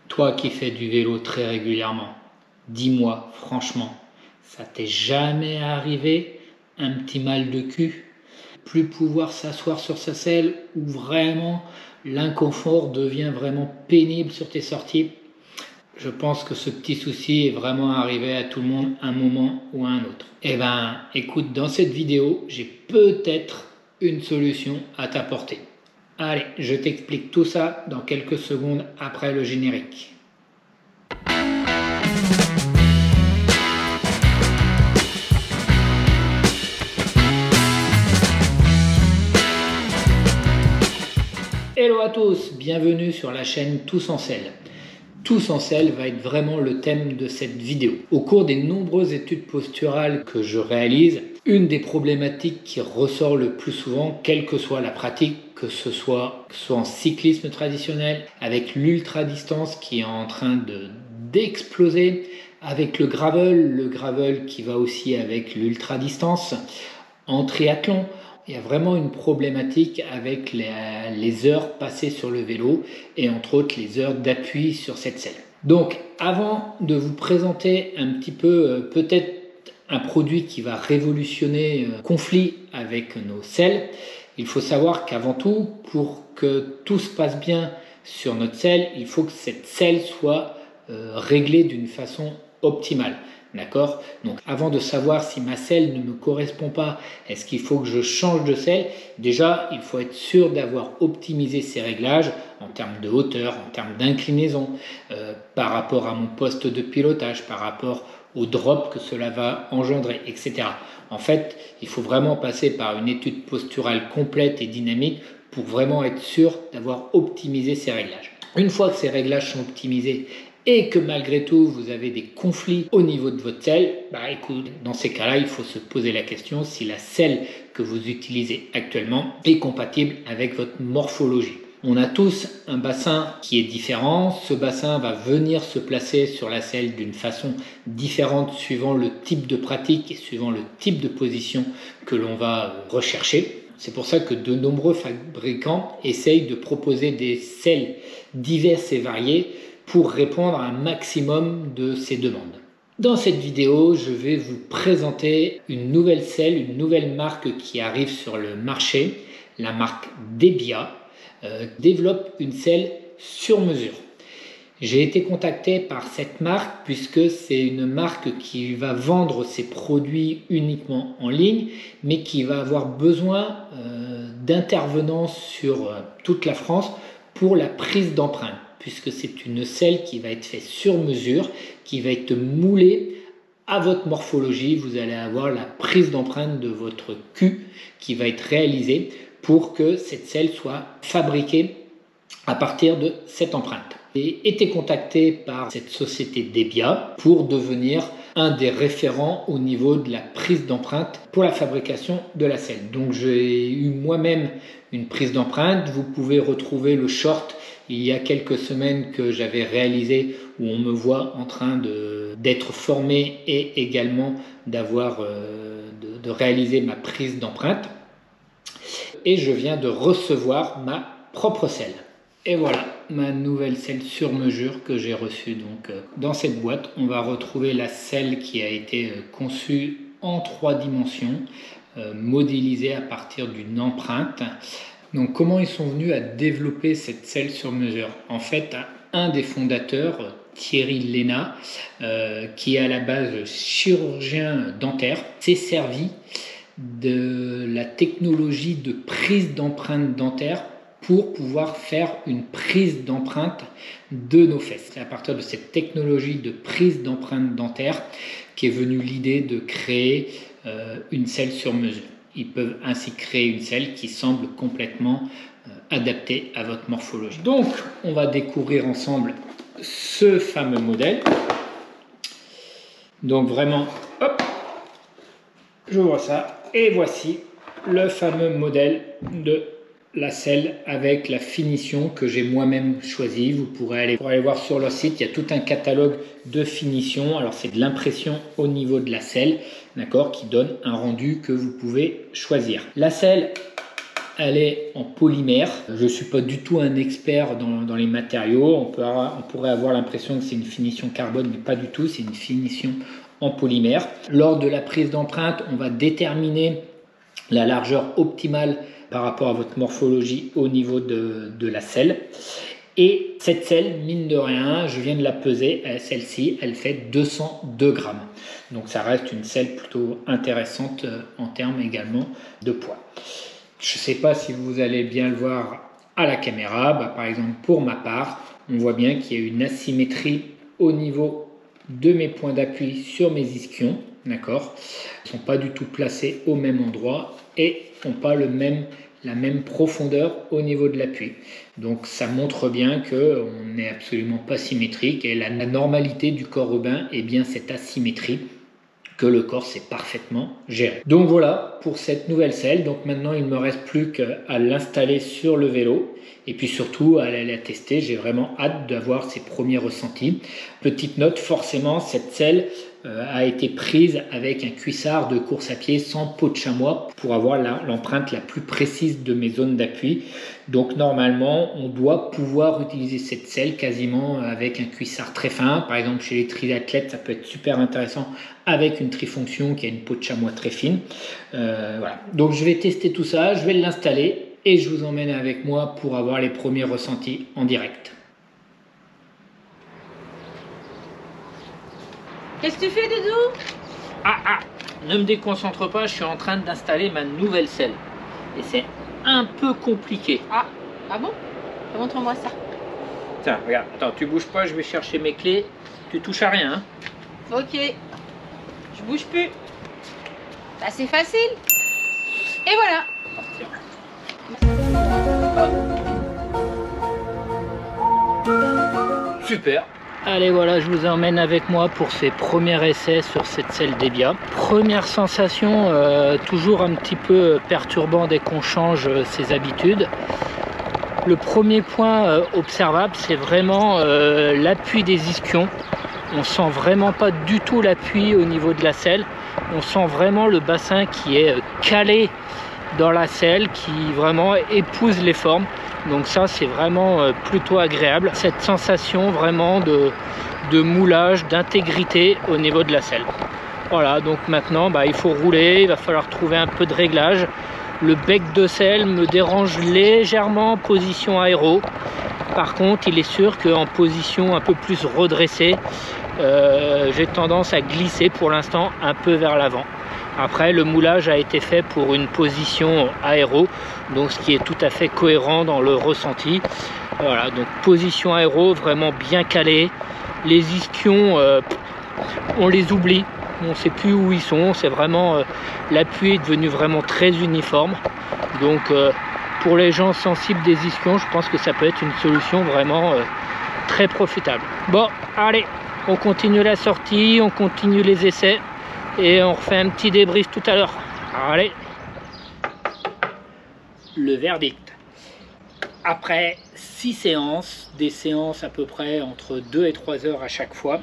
Toi qui fais du vélo très régulièrement, dis-moi franchement, ça t'est jamais arrivé un petit mal de cul? Plus pouvoir s'asseoir sur sa selle ou vraiment l'inconfort devient vraiment pénible sur tes sorties? Je pense que ce petit souci est vraiment arrivé à tout le monde à un moment ou à un autre. Eh ben, écoute, dans cette vidéo, j'ai peut-être une solution à t'apporter. Allez, je t'explique tout ça dans quelques secondes après le générique. Hello à tous, bienvenue sur la chaîne Tous en Selle. Tous en selle va être vraiment le thème de cette vidéo. Au cours des nombreuses études posturales que je réalise, une des problématiques qui ressort le plus souvent, quelle que soit la pratique, que ce soit en cyclisme traditionnel, avec l'ultra distance qui est en train d'exploser, avec le gravel qui va aussi avec l'ultra distance, en triathlon. Il y a vraiment une problématique avec les heures passées sur le vélo et entre autres les heures d'appui sur cette selle. Donc avant de vous présenter un petit peu peut-être un produit qui va révolutionner le conflit avec nos selles, il faut savoir qu'avant tout, pour que tout se passe bien sur notre selle, il faut que cette selle soit réglée d'une façon optimale. D'accord? Donc avant de savoir si ma selle ne me correspond pas, est-ce qu'il faut que je change de selle? Déjà, il faut être sûr d'avoir optimisé ces réglages en termes de hauteur, en termes d'inclinaison, par rapport à mon poste de pilotage, par rapport au drop que cela va engendrer, etc. En fait, il faut vraiment passer par une étude posturale complète et dynamique pour vraiment être sûr d'avoir optimisé ces réglages. Une fois que ces réglages sont optimisés et que malgré tout vous avez des conflits au niveau de votre selle, écoute, dans ces cas-là, il faut se poser la question si la selle que vous utilisez actuellement est compatible avec votre morphologie. On a tous un bassin qui est différent. Ce bassin va venir se placer sur la selle d'une façon différente suivant le type de pratique et suivant le type de position que l'on va rechercher. C'est pour ça que de nombreux fabricants essayent de proposer des selles diverses et variées pour répondre à un maximum de ces demandes. Dans cette vidéo, je vais vous présenter une nouvelle selle, une nouvelle marque qui arrive sur le marché, la marque Debia, développe une selle sur mesure. J'ai été contacté par cette marque puisque c'est une marque qui va vendre ses produits uniquement en ligne, mais qui va avoir besoin d'intervenants sur toute la France pour la prise d'empreinte, puisque c'est une selle qui va être faite sur mesure, qui va être moulée à votre morphologie. Vous allez avoir la prise d'empreinte de votre cul qui va être réalisée pour que cette selle soit fabriquée à partir de cette empreinte. J'ai été contacté par cette société Debia pour devenir un des référents au niveau de la prise d'empreinte pour la fabrication de la selle. Donc j'ai eu moi-même une prise d'empreinte. Vous pouvez retrouver le short il y a quelques semaines que j'avais réalisé où on me voit en train d'être formé et également de réaliser ma prise d'empreinte. Et je viens de recevoir ma propre selle. Et voilà ma nouvelle selle sur mesure que j'ai reçue. Donc, dans cette boîte, on va retrouver la selle qui a été conçue en 3 dimensions, modélisée à partir d'une empreinte. Donc, comment ils sont venus à développer cette selle sur mesure? En fait, un des fondateurs, Thierry Léna, qui est à la base chirurgien dentaire, s'est servi de la technologie de prise d'empreinte dentaire pour pouvoir faire une prise d'empreinte de nos fesses. C'est à partir de cette technologie de prise d'empreinte dentaire qu'est venue l'idée de créer une selle sur mesure. Ils peuvent ainsi créer une selle qui semble complètement adaptée à votre morphologie. Donc, on va découvrir ensemble ce fameux modèle. Donc vraiment, hop, j'ouvre ça et voici le fameux modèle de la selle avec la finition que j'ai moi-même choisie. Vous pourrez aller voir sur leur site, il y a tout un catalogue de finitions. Alors c'est de l'impression au niveau de la selle, d'accord, qui donne un rendu que vous pouvez choisir. La selle elle est en polymère. Je ne suis pas du tout un expert dans les matériaux. On pourrait avoir l'impression que c'est une finition carbone, mais pas du tout. C'est une finition en polymère. Lors de la prise d'empreinte, on va déterminer la largeur optimale par rapport à votre morphologie au niveau de la selle. Et cette selle, mine de rien, je viens de la peser, celle-ci, elle fait 202 grammes. Donc ça reste une selle plutôt intéressante en termes également de poids. Je ne sais pas si vous allez bien le voir à la caméra. Par exemple, pour ma part, on voit bien qu'il y a une asymétrie au niveau de mes points d'appui sur mes ischions. D'accord ? Ils ne sont pas du tout placés au même endroit et n'ont pas la même profondeur au niveau de l'appui. Donc ça montre bien qu'on n'est absolument pas symétrique et la normalité du corps humain est bien cette asymétrie que le corps sait parfaitement gérer. Donc voilà pour cette nouvelle selle. Donc maintenant il ne me reste plus qu'à l'installer sur le vélo et puis surtout à la tester. J'ai vraiment hâte d'avoir ses premiers ressentis. Petite note, forcément cette selle a été prise avec un cuissard de course à pied sans peau de chamois pour avoir l'empreinte la plus précise de mes zones d'appui. Donc normalement on doit pouvoir utiliser cette selle quasiment avec un cuissard très fin. Par exemple chez les triathlètes ça peut être super intéressant avec une trifonction qui a une peau de chamois très fine. Voilà. Donc je vais tester tout ça, je vais l'installer et je vous emmène avec moi pour avoir les premiers ressentis en direct. Qu'est-ce que tu fais, Doudou? Ne me déconcentre pas, je suis en train d'installer ma nouvelle selle. Et c'est un peu compliqué. Ah bon? Montre-moi ça. Tiens, regarde, attends, tu bouges pas, je vais chercher mes clés. Tu touches à rien, hein? Ok. Je bouge plus. Bah, c'est facile. Et voilà. Super. Allez voilà, je vous emmène avec moi pour ces premiers essais sur cette selle Debia. Première sensation, toujours un petit peu perturbant dès qu'on change ses habitudes. Le premier point observable, c'est vraiment l'appui des ischions. On sent vraiment pas du tout l'appui au niveau de la selle. On sent vraiment le bassin qui est calé dans la selle, qui vraiment épouse les formes. Donc ça c'est vraiment plutôt agréable, cette sensation vraiment de moulage, d'intégrité au niveau de la selle. Voilà, donc maintenant il faut rouler, il va falloir trouver un peu de réglage. Le bec de selle me dérange légèrement en position aéro. Par contre il est sûr qu'en position un peu plus redressée, j'ai tendance à glisser pour l'instant un peu vers l'avant. Après, le moulage a été fait pour une position aéro, donc ce qui est tout à fait cohérent dans le ressenti. Voilà, donc position aéro vraiment bien calée. Les ischions, on les oublie, on ne sait plus où ils sont. C'est vraiment l'appui est devenu vraiment très uniforme. Donc, pour les gens sensibles des ischions, je pense que ça peut être une solution vraiment très profitable. Bon, allez, on continue la sortie, on continue les essais. Et on refait un petit débrief tout à l'heure. Allez. Le verdict. Après 6 séances, des séances à peu près entre 2 et 3 heures à chaque fois,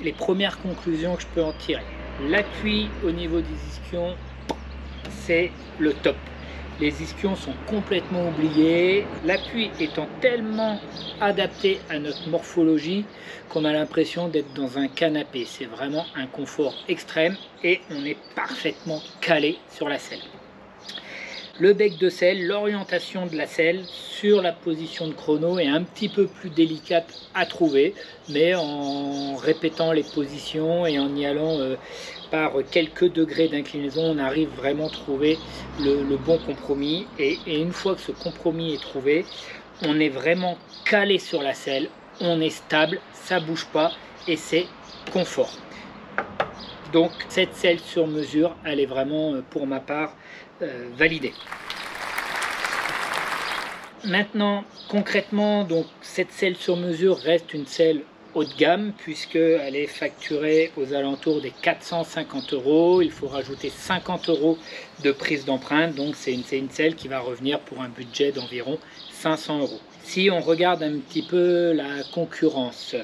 les premières conclusions que je peux en tirer. L'appui au niveau des ischions, c'est le top. Les ischions sont complètement oubliés. L'appui étant tellement adapté à notre morphologie qu'on a l'impression d'être dans un canapé. C'est vraiment un confort extrême et on est parfaitement calé sur la selle. Le bec de selle, l'orientation de la selle sur la position de chrono est un petit peu plus délicate à trouver, mais en répétant les positions et en y allant par quelques degrés d'inclinaison, on arrive vraiment à trouver le bon compromis. Et une fois que ce compromis est trouvé, on est vraiment calé sur la selle, on est stable, ça bouge pas et c'est confort. Donc cette selle sur mesure, elle est vraiment pour ma part validée. Maintenant concrètement, donc cette selle sur mesure reste une selle haut de gamme puisqu'elle est facturée aux alentours des 450 €. Il faut rajouter 50 € de prise d'empreinte, donc c'est une selle qui va revenir pour un budget d'environ 500 €. Si on regarde un petit peu la concurrence,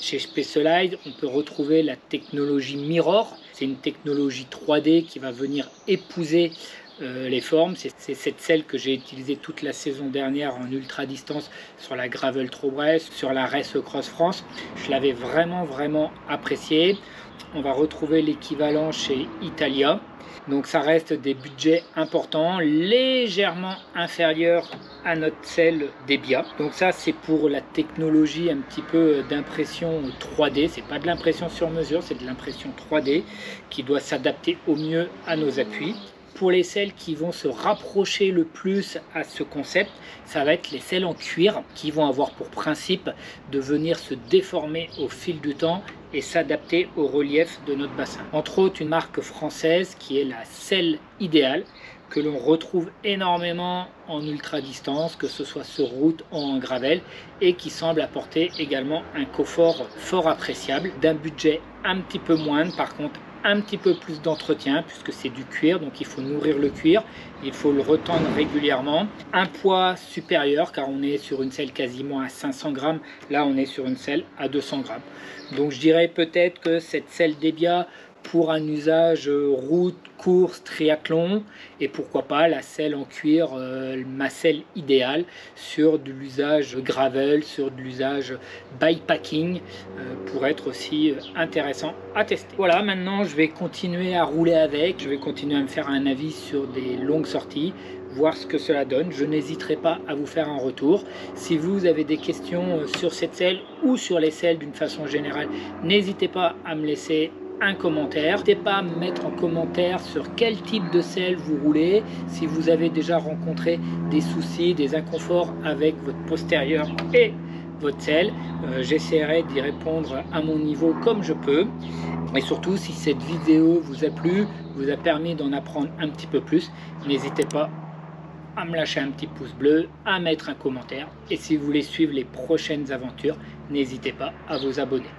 chez Specialized, on peut retrouver la technologie Mirror. C'est une technologie 3D qui va venir épouser les formes. C'est cette selle que j'ai utilisée toute la saison dernière en ultra distance sur la Gravel Tro-Bresse, sur la Race Cross France. Je l'avais vraiment appréciée. On va retrouver l'équivalent chez Italia. Donc ça reste des budgets importants, légèrement inférieurs à notre selle Debia. Donc ça c'est pour la technologie un petit peu d'impression 3D. C'est pas de l'impression sur mesure, c'est de l'impression 3D qui doit s'adapter au mieux à nos appuis. Pour les selles qui vont se rapprocher le plus à ce concept, ça va être les selles en cuir qui vont avoir pour principe de venir se déformer au fil du temps et s'adapter au relief de notre bassin. Entre autres, une marque française qui est la selle idéale, que l'on retrouve énormément en ultra distance, que ce soit sur route ou en gravel, et qui semble apporter également un confort fort appréciable, d'un budget un petit peu moindre, par contre un petit peu plus d'entretien puisque c'est du cuir, donc il faut nourrir le cuir, il faut le retendre régulièrement, un poids supérieur car on est sur une selle quasiment à 500 grammes, là on est sur une selle à 200 grammes. Donc je dirais peut-être que cette selle Debia pour un usage route, course, triathlon, et pourquoi pas la selle en cuir, ma selle idéale sur de l'usage gravel, sur de l'usage bikepacking, pour être aussi intéressant à tester. Voilà, maintenant je vais continuer à rouler avec, je vais continuer à me faire un avis sur des longues sorties, voir ce que cela donne. Je n'hésiterai pas à vous faire un retour. Si vous avez des questions sur cette selle ou sur les selles d'une façon générale, n'hésitez pas à me laisser un commentaire. N'hésitez pas à me mettre en commentaire sur quel type de selle vous roulez, si vous avez déjà rencontré des soucis, des inconforts avec votre postérieur et votre selle. J'essaierai d'y répondre à mon niveau comme je peux. Et surtout, si cette vidéo vous a plu, vous a permis d'en apprendre un petit peu plus, n'hésitez pas à me lâcher un petit pouce bleu, à mettre un commentaire. Et si vous voulez suivre les prochaines aventures, n'hésitez pas à vous abonner.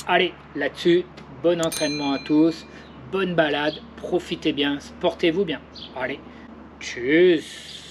Allez, là-dessus, bon entraînement à tous, bonne balade, profitez bien, portez-vous bien. Allez, tchuss!